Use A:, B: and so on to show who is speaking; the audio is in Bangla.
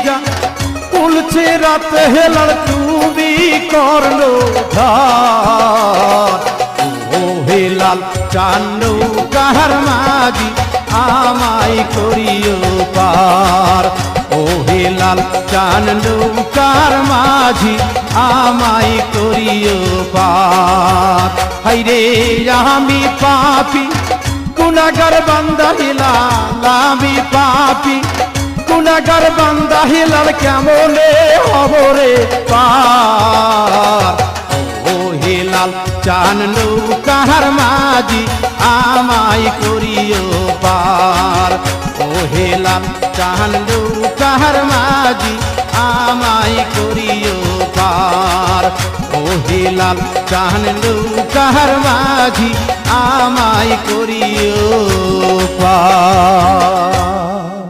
A: যা উলছে রাত হেলার তুমি করলো ধার ও হেলাল চান্নু কাহার মাঝি আমায় করিও পার ও হেলাল চান্নু কার মাঝি আমায় করিও পার হাইরে আমি পাপী গুনাহগার বান্দা হেলাল আমি পাপী গুনাহগার বান্দা হেলাল কেমনে হব রে পার ও হেলাল চান্নু কাহার মাঝি আমায় করিও পার ও হেলাল চান্নু কাহার মাঝি আমায় করিও পার ও হেলাল চান্নু কাহার মাঝি আমায় করিও পার।